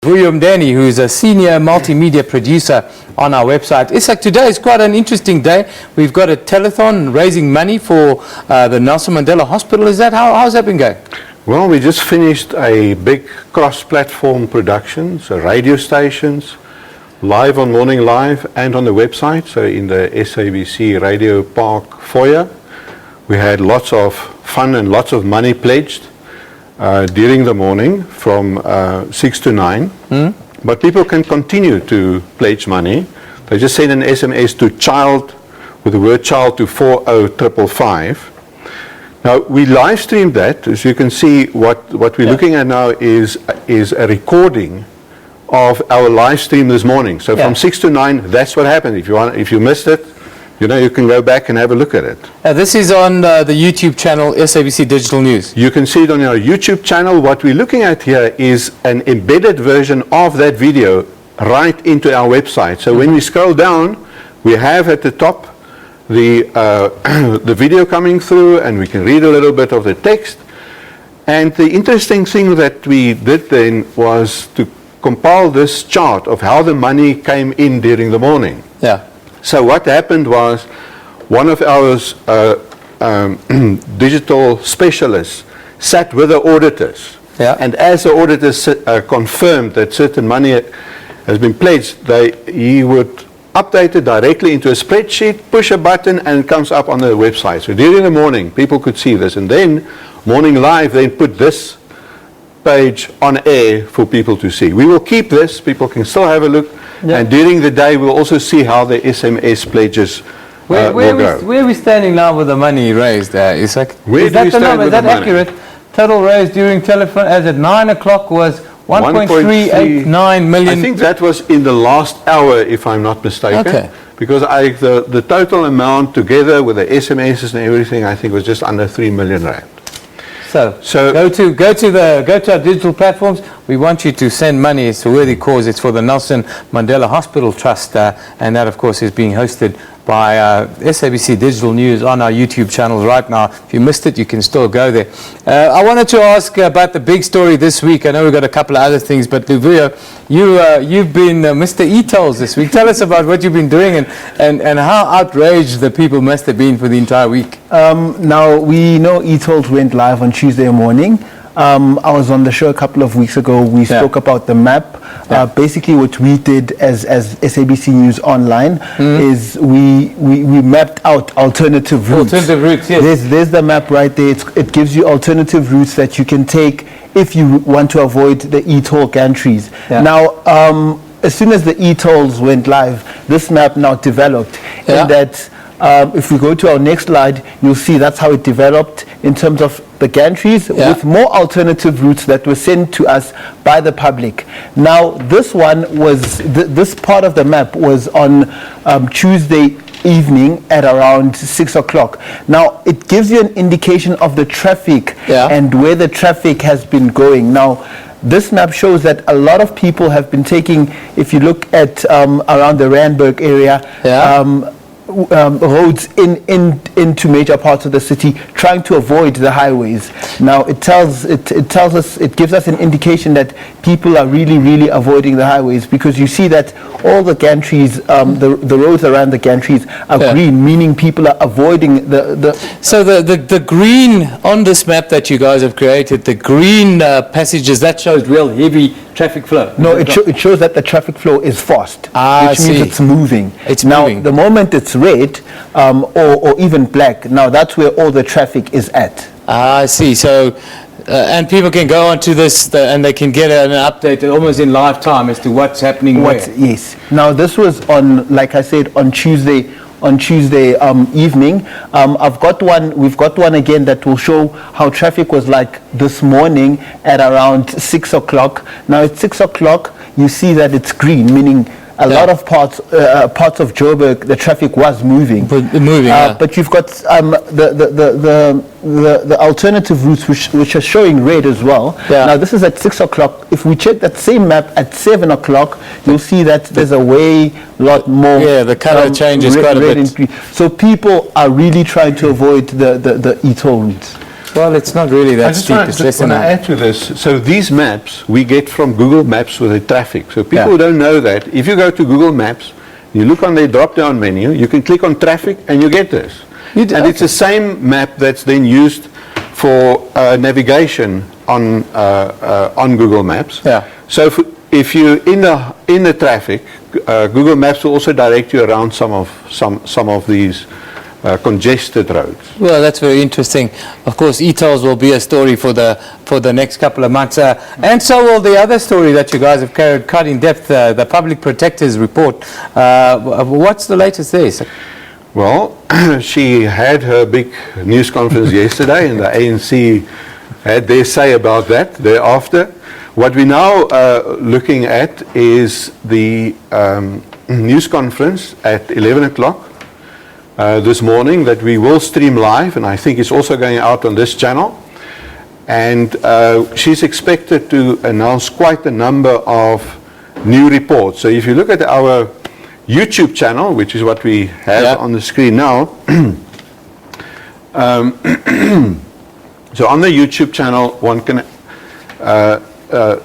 Luvuyo, who's a senior multimedia producer on our website. Izak, today is quite an interesting day. We've got a telethon raising money for the Nelson Mandela Hospital. Is that how's that been going? Well, we just finished a big cross-platform production, so radio stations, live on Morning Live and on the website, so in the SABC Radio Park foyer. We had lots of fun and lots of money pledged during the morning from 6 to 9. But people can continue to pledge money. They just send an SMS to child, with the word child, to 40555. Now, we live streamed that. As you can see, what we're looking at now is a recording of our live stream this morning. So from 6 to 9, that's what happened. If you missed it, you can go back and have a look at it. This is on the YouTube channel SABC Digital News. You can see it on our YouTube channel. What we're looking at here is an embedded version of that video right into our website. So when we scroll down, we have at the top the video coming through, and we can read a little bit of the text. And the interesting thing that we did then was to compile this chart of how the money came in during the morning. Yeah. So what happened was, one of our digital specialists sat with the auditors. Yeah. And as the auditors confirmed that certain money has been pledged, he would update it directly into a spreadsheet, push a button, and it comes up on the website. So during the morning, people could see this. And then Morning Live then put this page on air for people to see. We will keep this. People can still have a look. Yeah. And during the day, we'll also see how the SMS pledges will go. Where are we standing now with the money raised, Izak? Where is that do we the stand number? Is with that the money? accurate? Total raised during telephone as at 9 o'clock was 1.389 million. I think that was in the last hour, if I'm not mistaken. Okay. Because the total amount together with the SMSs and everything, I think was just under 3 million rand. So go to our digital platforms. We want you to send money. It's a worthy cause. It's for the Nelson Mandela Hospital Trust, and that, of course, is being hosted by SABC Digital News on our YouTube channel right now. If you missed it, you can still go there. I wanted to ask about the big story this week. I know we've got a couple of other things, but Luvuyo, you've been Mr. E-Tolls this week. Tell us about what you've been doing and how outraged the people must have been for the entire week. Now, we know E-Tolls went live on Tuesday morning. I was on the show a couple of weeks ago. We spoke about the map. Basically, what we did as SABC News Online is we mapped out alternative routes. Alternative routes, yes. There's the map right there. It gives you alternative routes that you can take if you want to avoid the e-toll gantries. Yeah. Now, as soon as the e-tolls went live, this map now developed in that. If we go to our next slide, you'll see that's how it developed in terms of the gantries with more alternative routes that were sent to us by the public. Now, this one was, this part of the map was on Tuesday evening at around 6 o'clock. Now, it gives you an indication of the traffic and where the traffic has been going. Now, this map shows that a lot of people have been taking, if you look at around the Randburg area, roads into major parts of the city, trying to avoid the highways. Now it tells us, it gives us an indication that people are really avoiding the highways, because you see that all the gantries, the roads around the gantries are green, meaning people are avoiding So the green on this map that you guys have created, the green passages, that shows real heavy traffic flow. No, it shows that the traffic flow is fast, which means it's moving. Now, the moment it's red or even black, now that's where all the traffic is at. I see. So, and people can go onto this and they can get an update almost in live time as to what's happening where. Yes. Now, this was on, like I said, on Tuesday evening. We've got one again that will show how traffic was like this morning at around 6 o'clock. Now at 6 o'clock, you see that it's green, meaning a lot of parts of Joburg, the traffic was moving. But you've got the alternative routes which are showing red as well. Now this is at 6 o'clock. If we check that same map at 7 o'clock, you'll see that there's a lot more. Yeah, the color changes quite a bit. So people are really trying to avoid the e-toll routes. Well, it's not really that steep. It's less than want to add to this. So these maps we get from Google Maps with the traffic. So people who don't know that, if you go to Google Maps, you look on their drop-down menu, you can click on traffic and you get this. And it's the same map that's then used for navigation on Google Maps. Yeah. So if you're in the traffic, Google Maps will also direct you around some of these congested roads. Well, that's very interesting. Of course, e-tolls will be a story for the next couple of months, and so will the other story that you guys have carried quite in depth, the Public Protector's report. What's the latest there? Well, she had her big news conference yesterday, and the ANC had their say about that thereafter. What we're now looking at is the news conference at 11 o'clock this morning that we will stream live, and I think it's also going out on this channel. And she's expected to announce quite a number of new reports. So if you look at our YouTube channel, which is what we have on the screen now, so on the YouTube channel, one can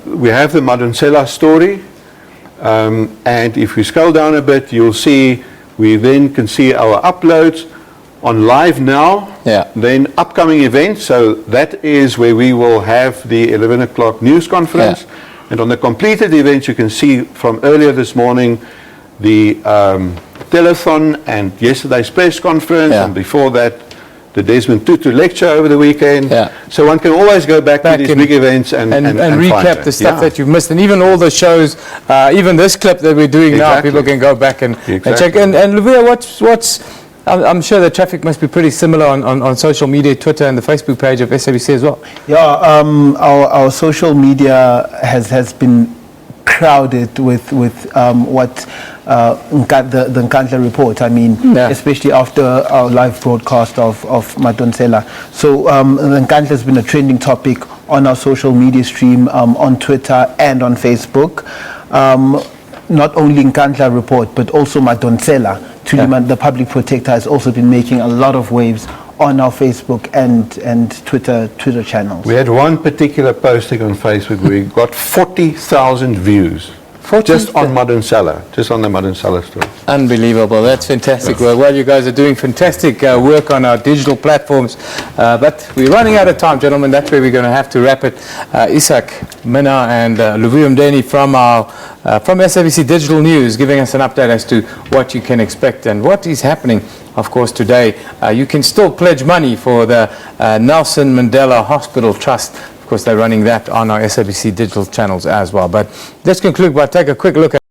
we have the Madonsela story, and if we scroll down a bit, you'll see we then can see our uploads on Live Now, then upcoming events. So that is where we will have the 11 o'clock news conference. And on the completed events, you can see from earlier this morning the telethon and yesterday's press conference, and before that the Desmond Tutu lecture over the weekend. So one can always go back to these big events and recap the stuff that you've missed, and even all the shows, even this clip that we're doing now, people can go back and check. And Luvuyo, what's I'm sure the traffic must be pretty similar on social media, Twitter and the Facebook page of SABC as well. Yeah, our social media has been crowded with what the Nkandla report. I mean, especially after our live broadcast of Madonsela. So the Nkandla has been a trending topic on our social media stream, on Twitter and on Facebook. Not only Nkandla report, but also Madonsela. The Public Protector has also been making a lot of waves on our Facebook and Twitter channels. We had one particular posting on Facebook where we got 40,000 views. Just on Madonsela, just on the Madonsela story. Unbelievable. That's fantastic work. Well, you guys are doing fantastic work on our digital platforms. But we're running out of time, gentlemen. That's where we're going to have to wrap it. Izak, Mina, and Luvuyo Mdeni from SABC Digital News giving us an update as to what you can expect and what is happening. Of course, today you can still pledge money for the Nelson Mandela Hospital Trust. Of course, they're running that on our SABC digital channels as well. But let's conclude by taking a quick look at